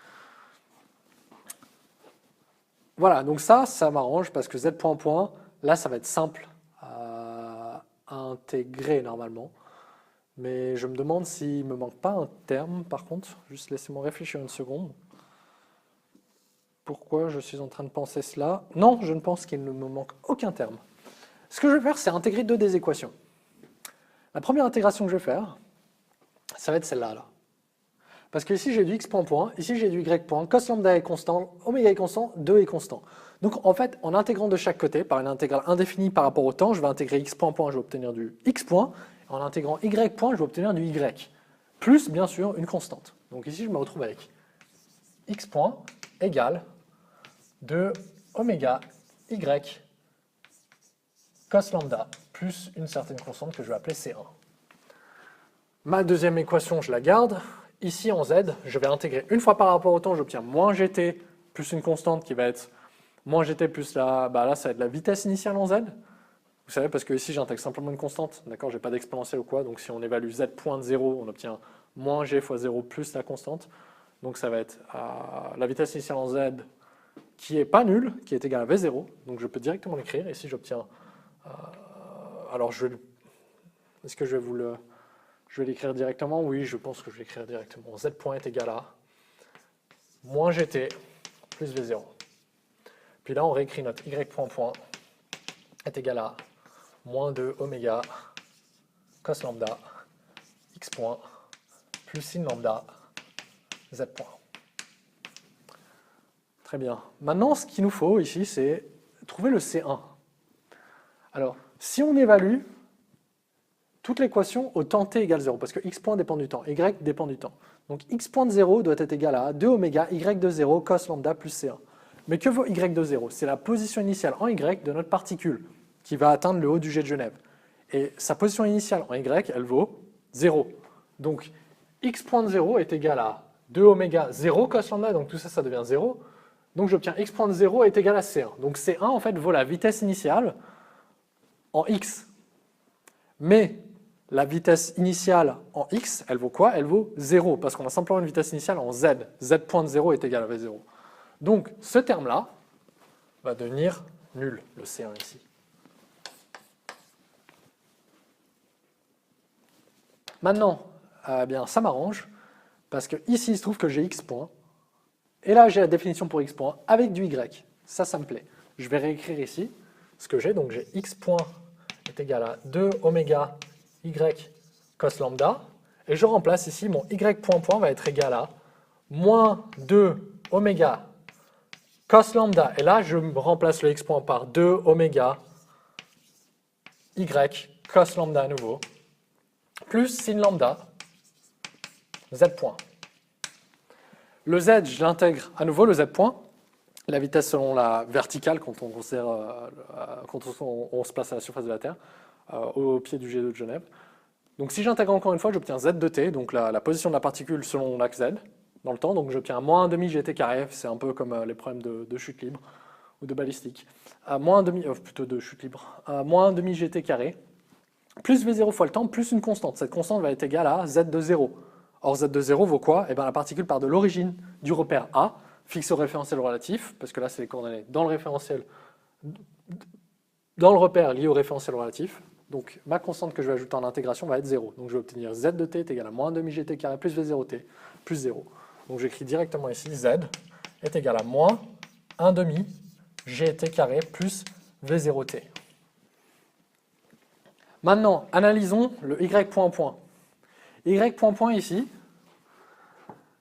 Voilà, donc ça m'arrange parce que z point point, là ça va être simple à intégrer normalement. Mais je me demande s'il ne me manque pas un terme, par contre. Juste laissez-moi réfléchir une seconde. Pourquoi je suis en train de penser cela? Non, je ne pense qu'il ne me manque aucun terme. Ce que je vais faire, c'est intégrer deux des équations. La première intégration que je vais faire, ça va être celle-là. Là. Parce que ici, j'ai du x point point, ici, j'ai du y point, cos lambda est constant, oméga est constant, 2 est constant. Donc, en fait, en intégrant de chaque côté, par une intégrale indéfinie par rapport au temps, je vais intégrer x point point, je vais obtenir du x point. En intégrant y point, je vais obtenir du y. Plus, bien sûr, une constante. Donc ici, je me retrouve avec x point égale 2 oméga y cos lambda plus une certaine constante que je vais appeler C1. Ma deuxième équation, je la garde. Ici, en z, je vais intégrer une fois par rapport au temps, j'obtiens moins gt plus une constante qui va être moins gt plus là ça va être la vitesse initiale en z. Vous savez, parce que ici, j'intègre simplement une constante, d'accord, je n'ai pas d'exponentielle ou quoi, donc si on évalue z point de 0, on obtient moins g fois 0 plus la constante. Donc ça va être la vitesse initiale en z qui n'est pas nul, qui est égal à V0. Donc je peux directement l'écrire. Ici, j'obtiens... alors, est-ce que je vais l'écrire directement? Oui, je pense que je vais l'écrire directement. Z point est égal à moins GT plus V0. Puis là, on réécrit notre Y point point est égal à moins 2 oméga cos lambda X point plus sin lambda Z point. Très bien. Maintenant, ce qu'il nous faut ici, c'est trouver le C1. Alors, si on évalue toute l'équation au temps t égale 0, parce que x point dépend du temps, y dépend du temps. Donc x point de 0 doit être égal à 2 oméga y de 0 cos lambda plus C1. Mais que vaut y de 0? C'est la position initiale en y de notre particule qui va atteindre le haut du jet de Genève. Et sa position initiale en y, elle vaut 0. Donc x point de 0 est égal à 2 oméga 0 cos lambda, donc tout ça, ça devient 0. Donc j'obtiens x point de 0 est égal à C1. Donc C1, en fait, vaut la vitesse initiale en x. Mais la vitesse initiale en x, elle vaut quoi? Elle vaut 0, parce qu'on a simplement une vitesse initiale en z. Z point de 0 est égal à V0. Donc ce terme-là va devenir nul, le C1 ici. Maintenant, eh bien, ça m'arrange, parce que ici, il se trouve que j'ai x point, et là, j'ai la définition pour x point avec du y. Ça me plaît. Je vais réécrire ici ce que j'ai. Donc j'ai x point est égal à 2 oméga y cos lambda, et je remplace ici mon y point point va être égal à moins 2 oméga cos lambda, et là je remplace le x point par 2 oméga y cos lambda à nouveau, plus sin lambda z point. Le z, je l'intègre à nouveau, le z point, la vitesse selon la verticale quand on considère, quand on se place à la surface de la Terre, au pied du jet d'eau de Genève. Donc si j'intègre encore une fois, j'obtiens z de t, donc la position de la particule selon l'axe z dans le temps, donc j'obtiens moins 1 demi gt carré, c'est un peu comme les problèmes de chute libre ou de balistique, moins 1 demi, plutôt de chute libre, moins 1 demi gt carré, plus v0 fois le temps, plus une constante. Cette constante va être égale à z de 0. Or z de 0 vaut quoi? Eh bien, la particule part de l'origine du repère A, fixe au référentiel relatif, parce que là c'est les coordonnées dans le référentiel, dans le repère lié au référentiel relatif. Donc ma constante que je vais ajouter en intégration va être 0. Donc je vais obtenir z de t est égal à moins 1 demi gt carré plus v0t plus 0. Donc j'écris directement ici z est égal à moins 1 demi gt carré plus v0t. Maintenant, analysons le y point point. Y point point ici,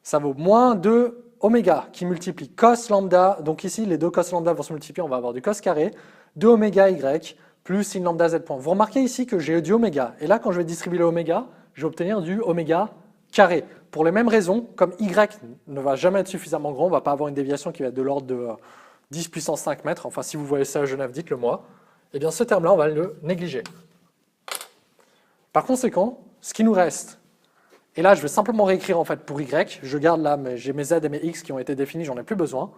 ça vaut moins 2 oméga qui multiplie cos lambda. Donc ici, les deux cos lambda vont se multiplier, on va avoir du cos carré, 2 oméga y plus sin lambda z point. Vous remarquez ici que j'ai du oméga. Et là, quand je vais distribuer le oméga, je vais obtenir du oméga carré. Pour les mêmes raisons, comme y ne va jamais être suffisamment grand, on ne va pas avoir une déviation qui va être de l'ordre de 10 puissance 5 mètres. Enfin, si vous voyez ça à Genève, dites-le moi. Eh bien, ce terme-là, on va le négliger. Par conséquent, ce qui nous reste, et là, je vais simplement réécrire en fait pour y. Je garde là, mais j'ai mes z et mes x qui ont été définis, j'en ai plus besoin.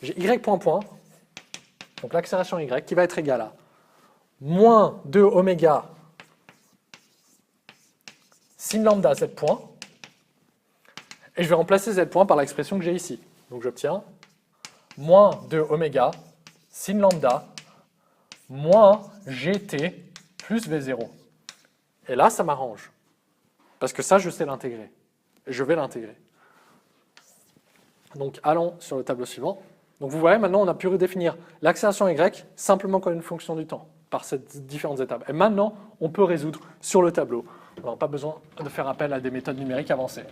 J'ai y point point, donc l'accélération y, qui va être égale à moins 2 oméga sin lambda z point, et je vais remplacer z point par l'expression que j'ai ici. Donc j'obtiens moins 2 oméga sin lambda moins gt plus v0. Et là, ça m'arrange. Parce que ça, je sais l'intégrer. Et je vais l'intégrer. Donc, allons sur le tableau suivant. Donc, vous voyez, maintenant, on a pu redéfinir l'accélération y simplement comme une fonction du temps, par ces différentes étapes. Et maintenant, on peut résoudre sur le tableau. On n'a pas besoin de faire appel à des méthodes numériques avancées.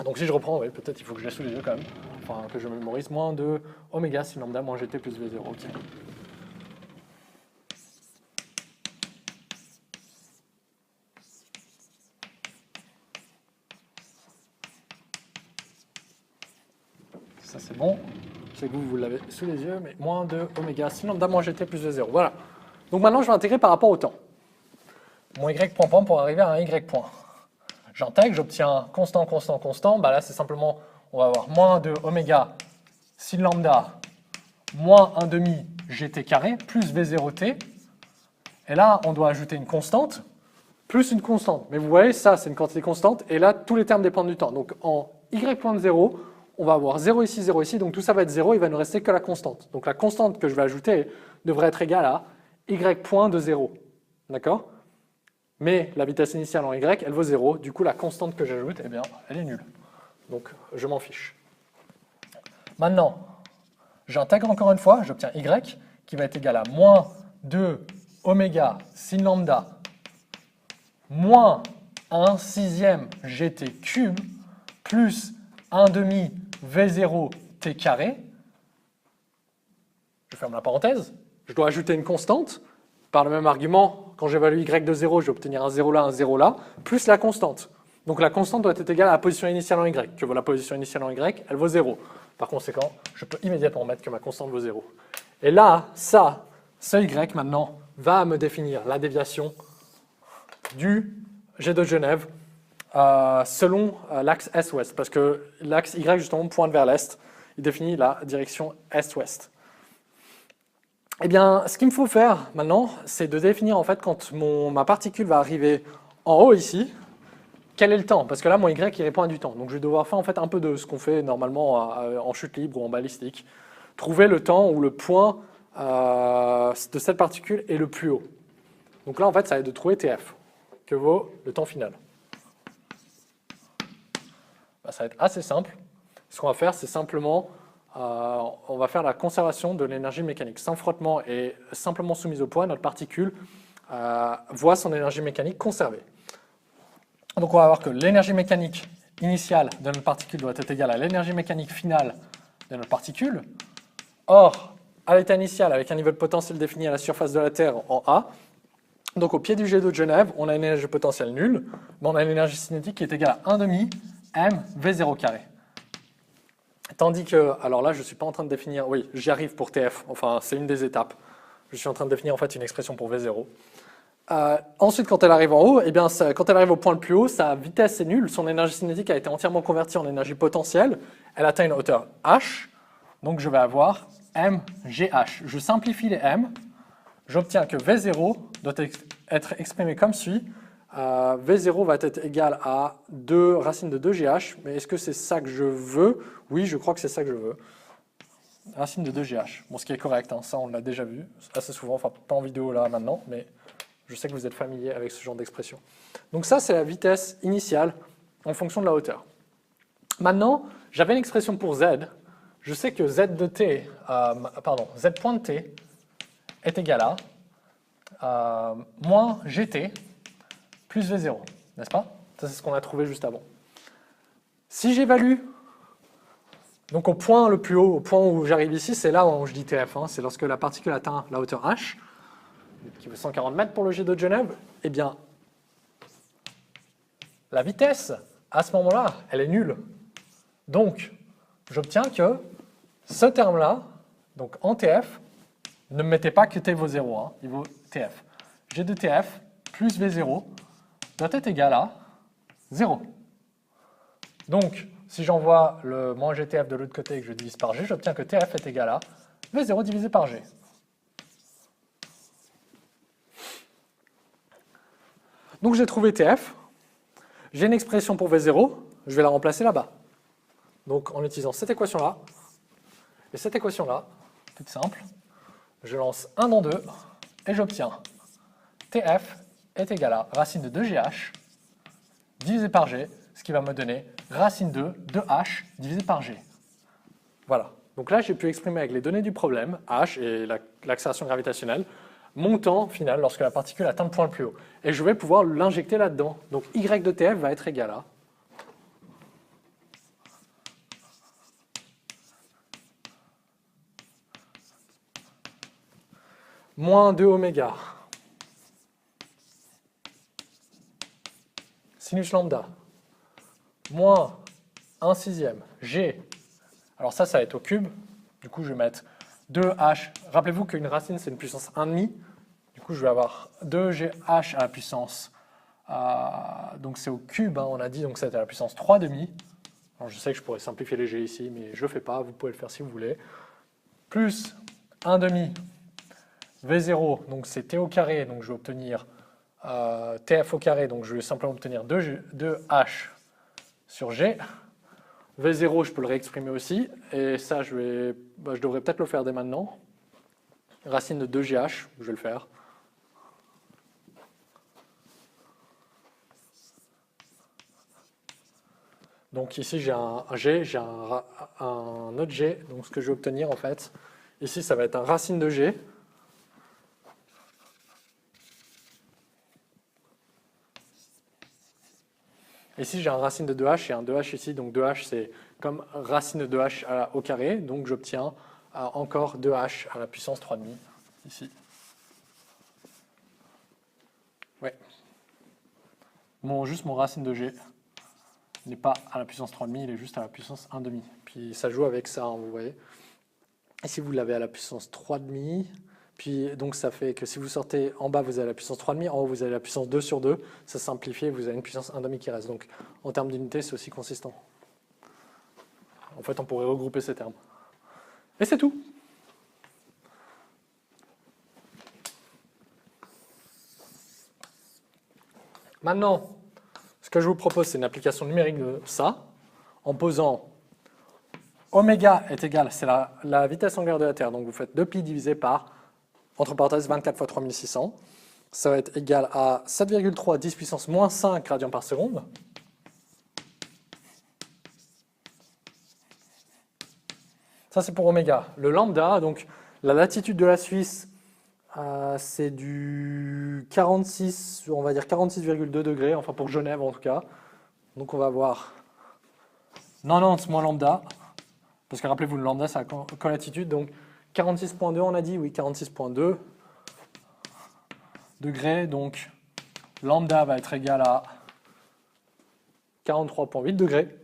Donc, si je reprends, oui, peut-être il faut que je l'ai sous les yeux quand même. Enfin, que je mémorise moins de oméga sin lambda moins gt plus v0. OK. Ça c'est bon, c'est que vous l'avez sous les yeux, mais moins 2 oméga sin lambda moins gt plus v0. Voilà. Donc maintenant je vais intégrer par rapport au temps. Mon y point point pour arriver à un y point. J'intègre, j'obtiens constant, constant, constant. Bah là c'est simplement, on va avoir moins 2 oméga sin lambda moins 1 demi gt carré plus v0t. Et là on doit ajouter une constante plus une constante. Mais vous voyez, ça c'est une quantité constante et là tous les termes dépendent du temps. Donc en y point de 0, on va avoir 0 ici, donc tout ça va être 0, il va ne rester que la constante. Donc la constante que je vais ajouter devrait être égale à y point de 0. D'accord? Mais la vitesse initiale en y, elle vaut 0, du coup la constante que j'ajoute, eh bien, elle est nulle. Donc je m'en fiche. Maintenant, j'intègre encore une fois, j'obtiens y qui va être égal à moins 2 oméga sin lambda moins 1 sixième gt cube plus 1 demi v0 t carré. Je ferme la parenthèse. Je dois ajouter une constante. Par le même argument, quand j'évalue y de 0, je vais obtenir un 0 là, un 0 là, plus la constante. Donc la constante doit être égale à la position initiale en y. Que vaut la position initiale en y? Elle vaut 0. Par conséquent, je peux immédiatement mettre que ma constante vaut 0. Et là, ce y maintenant, va me définir la déviation du jet de Genève selon l'axe est-ouest. Parce que l'axe y, justement, pointe vers l'est. Il définit la direction est-ouest. Eh bien, ce qu'il me faut faire maintenant, c'est de définir en fait quand ma particule va arriver en haut ici, quel est le temps? Parce que là, mon y il répond à du temps. Donc je vais devoir faire en fait un peu de ce qu'on fait normalement en chute libre ou en balistique. Trouver le temps où le point de cette particule est le plus haut. Donc là, en fait, ça va être de trouver TF, que vaut le temps final. Ça va être assez simple. Ce qu'on va faire, c'est simplement on va faire la conservation de l'énergie mécanique. Sans frottement et simplement soumise au poids, notre particule voit son énergie mécanique conservée. Donc on va voir que l'énergie mécanique initiale de notre particule doit être égale à l'énergie mécanique finale de notre particule. Or, à l'état initial, avec un niveau de potentiel défini à la surface de la Terre en A, donc au pied du jet d'eau de Genève, on a une énergie potentielle nulle, mais on a une énergie cinétique qui est égale à 1 demi m v0 carré. Tandis que, alors là, je ne suis pas en train de définir, oui, j'y arrive pour TF, enfin, c'est une des étapes. Je suis en train de définir en fait une expression pour V0. Ensuite, quand elle arrive en haut, eh bien, quand elle arrive au point le plus haut, sa vitesse est nulle, son énergie cinétique a été entièrement convertie en énergie potentielle, elle atteint une hauteur h, donc je vais avoir mgh. Je simplifie les m, j'obtiens que V0 doit être exprimé comme suit. V0 va être égal à 2 racine de 2gh, mais est-ce que c'est ça que je veux? Oui, je crois que c'est ça que je veux. Racine de 2gh. Bon, ce qui est correct, hein, ça on l'a déjà vu assez souvent, enfin pas en vidéo là maintenant, mais je sais que vous êtes familier avec ce genre d'expression. Donc ça, c'est la vitesse initiale en fonction de la hauteur. Maintenant, j'avais une expression pour z. Je sais que z de t, z point de t est égal à moins gt plus V0, n'est-ce pas? Ça, c'est ce qu'on a trouvé juste avant. Si j'évalue, donc au point le plus haut, au point où j'arrive ici, c'est là où je dis TF, hein, c'est lorsque la particule atteint la hauteur h, qui veut 140 mètres pour le jet d'eau de Genève, eh bien, la vitesse, à ce moment-là, elle est nulle. Donc, j'obtiens que ce terme-là, donc en TF, ne me mettez pas que T vaut 0, hein, il vaut TF. G de TF plus V0 doit être égal à 0. Donc, si j'envoie le moins GTF de l'autre côté et que je divise par G, j'obtiens que TF est égal à V0 divisé par G. Donc j'ai trouvé TF, j'ai une expression pour V0, je vais la remplacer là-bas. Donc en utilisant cette équation-là, et cette équation-là, toute simple, je lance 1 dans 2, et j'obtiens TF est égal à racine de 2gh divisé par g, ce qui va me donner racine de 2h divisé par g. Voilà. Donc là, j'ai pu exprimer avec les données du problème, h et l'accélération gravitationnelle, mon temps final lorsque la particule atteint le point le plus haut. Et je vais pouvoir l'injecter là-dedans. Donc y de tf va être égal à moins 2 oméga sinus lambda moins 1 sixième g. Alors ça va être au cube. Du coup, je vais mettre 2h. Rappelez-vous qu'une racine, c'est une puissance 1,5. Du coup, je vais avoir 2gh à la puissance... donc c'est au cube, hein, on a dit, donc c'est à la puissance 3,5. Alors je sais que je pourrais simplifier les g ici, mais je ne le fais pas. Vous pouvez le faire si vous voulez. Plus 1,5 v0, donc c'est t au carré, donc je vais obtenir tf au carré, donc je vais simplement obtenir 2h sur g. V0, je peux le réexprimer aussi. Et ça, je devrais peut-être le faire dès maintenant. Racine de 2GH, je vais le faire. Donc ici, j'ai un G, j'ai un autre G. Donc ce que je vais obtenir, en fait, ici, ça va être un racine de G. Ici, j'ai un racine de 2H et un 2H ici. Donc 2H, c'est comme racine de 2H au carré. Donc j'obtiens encore 2H à la puissance 3,5 ici. Ouais. Juste mon racine de G n'est pas à la puissance 3,5, il est juste à la puissance 1,5. Puis ça joue avec ça, hein, vous voyez. Ici, vous l'avez à la puissance 3,5. Puis donc ça fait que si vous sortez en bas, vous avez la puissance 3,5, en haut, vous avez la puissance 2 sur 2. Ça simplifie, vous avez une puissance 1,5 qui reste. Donc en termes d'unité, c'est aussi consistant. En fait, on pourrait regrouper ces termes. Et c'est tout. Maintenant, ce que je vous propose, c'est une application numérique de ça, en posant oméga est égal, c'est la vitesse angulaire de la Terre, donc vous faites 2pi divisé par, entre parenthèses, 24 fois 3600, ça va être égal à 7,3 10 puissance moins 5 radians par seconde. Ça, c'est pour oméga. Le lambda, donc la latitude de la Suisse, c'est du 46, on va dire 46,2 degrés, enfin pour Genève en tout cas. Donc on va voir 90 moins lambda, parce que rappelez-vous, le lambda c'est la colatitude, donc 46,2 on a dit, oui, 46,2 degrés, donc lambda va être égal à 43,8 degrés.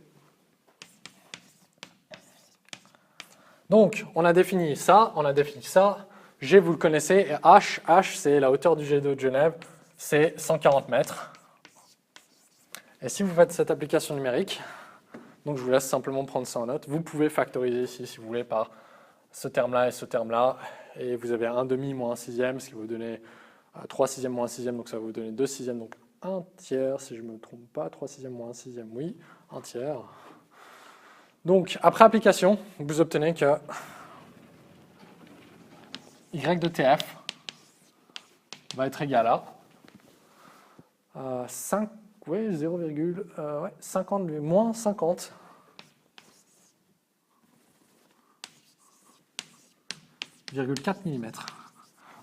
Donc on a défini ça, on a défini ça. G, vous le connaissez, et H c'est la hauteur du jet d'eau de Genève, c'est 140 mètres. Et si vous faites cette application numérique, donc je vous laisse simplement prendre ça en note, vous pouvez factoriser ici, si vous voulez, par ce terme-là et ce terme-là, et vous avez 1,5 moins 1 sixième, ce qui va vous donner 3 sixièmes moins 1 sixième, donc ça va vous donner 2 sixièmes, donc 1 tiers, si je ne me trompe pas, 3 sixièmes moins 1 sixième, oui, 1 tiers. Donc, après application, vous obtenez que y de TF va être égal à 5, ouais, 0,50 moins 50 0,4 mm.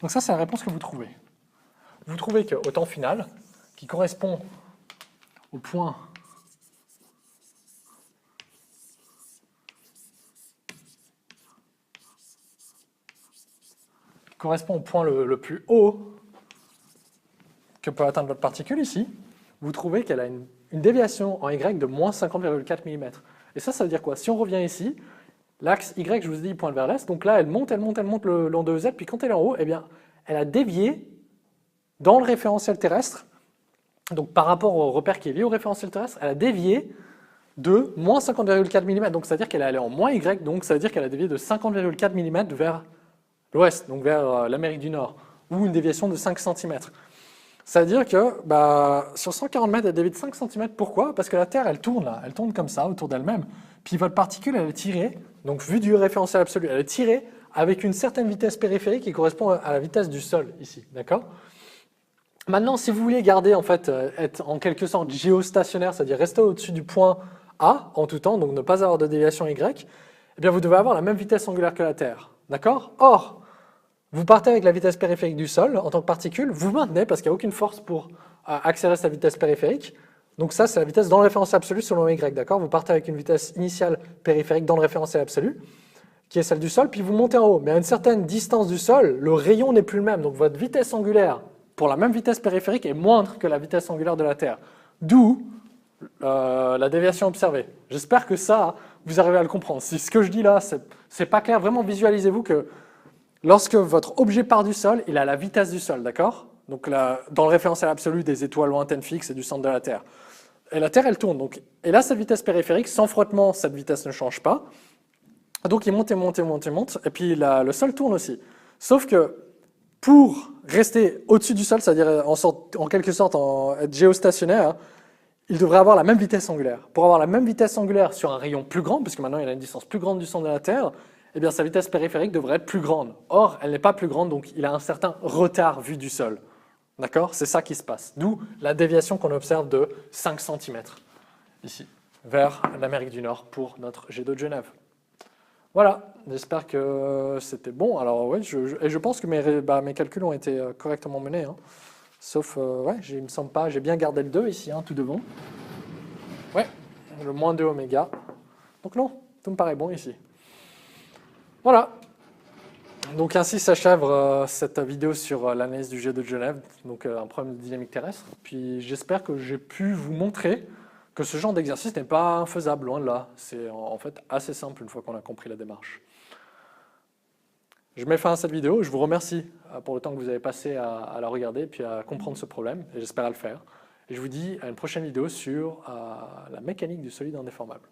Donc ça, c'est la réponse que vous trouvez. Vous trouvez qu'au temps final, qui correspond au point le plus haut que peut atteindre votre particule ici, vous trouvez qu'elle a une déviation en Y de moins 50,4 mm. Et ça veut dire quoi? Si on revient ici, l'axe Y, je vous ai dit, il pointe vers l'est, donc là, elle monte le long de Z, puis quand elle est en haut, eh bien, elle a dévié dans le référentiel terrestre, donc par rapport au repère qui est lié au référentiel terrestre, elle a dévié de moins 50,4 mm, donc ça veut dire qu'elle est allée en moins Y, donc ça veut dire qu'elle a dévié de 50,4 mm vers l'ouest, donc vers l'Amérique du Nord, ou une déviation de 5 cm. Ça veut dire que sur 140 mètres, elle dévie de 5 cm. Pourquoi? Parce que la Terre, elle tourne là, elle tourne comme ça autour d'elle-même. Puis votre particule, elle est tirée, donc vu du référentiel absolu, elle est tirée avec une certaine vitesse périphérique qui correspond à la vitesse du sol ici, d'accord? Maintenant, si vous voulez garder, en fait, être en quelque sorte géostationnaire, c'est-à-dire rester au-dessus du point A en tout temps, donc ne pas avoir de déviation Y, eh bien vous devez avoir la même vitesse angulaire que la Terre, d'accord? Or, vous partez avec la vitesse périphérique du sol en tant que particule, vous maintenez parce qu'il n'y a aucune force pour accélérer cette vitesse périphérique. Donc ça, c'est la vitesse dans le référentiel absolu selon Y, d'accord? Vous partez avec une vitesse initiale périphérique dans le référentiel absolu, qui est celle du sol, puis vous montez en haut. Mais à une certaine distance du sol, le rayon n'est plus le même. Donc votre vitesse angulaire pour la même vitesse périphérique est moindre que la vitesse angulaire de la Terre. D'où la déviation observée. J'espère que ça, vous arrivez à le comprendre. Si ce que je dis là, c'est pas clair, vraiment visualisez-vous que lorsque votre objet part du sol, il a la vitesse du sol, d'accord? Donc là, dans le référentiel absolu des étoiles lointaines fixes et du centre de la Terre. Et la Terre, elle tourne. Donc, et là, cette vitesse périphérique, sans frottement, cette vitesse ne change pas. Donc il monte et monte et monte et monte. Et puis le sol tourne aussi. Sauf que pour rester au-dessus du sol, c'est-à-dire en quelque sorte être géostationnaire, il devrait avoir la même vitesse angulaire. Pour avoir la même vitesse angulaire sur un rayon plus grand, puisque maintenant il a une distance plus grande du centre de la Terre, eh bien sa vitesse périphérique devrait être plus grande. Or, elle n'est pas plus grande, donc il a un certain retard vu du sol. D'accord? C'est ça qui se passe. D'où la déviation qu'on observe de 5 cm, ici, vers l'Amérique du Nord pour notre jet d'eau de Genève. Voilà, j'espère que c'était bon. Alors oui, je pense que mes calculs ont été correctement menés. Hein. Sauf, ouais, il me semble pas, j'ai bien gardé le 2 ici, hein, tout devant. Ouais, le moins 2 oméga. Donc non, tout me paraît bon ici. Voilà. Donc ainsi s'achève cette vidéo sur l'analyse du jet d'eau de Genève, donc un problème de dynamique terrestre. Puis j'espère que j'ai pu vous montrer que ce genre d'exercice n'est pas infaisable, loin de là. C'est en fait assez simple une fois qu'on a compris la démarche. Je mets fin à cette vidéo, je vous remercie pour le temps que vous avez passé à la regarder et puis à comprendre ce problème, et j'espère à le faire. Et je vous dis à une prochaine vidéo sur la mécanique du solide indéformable.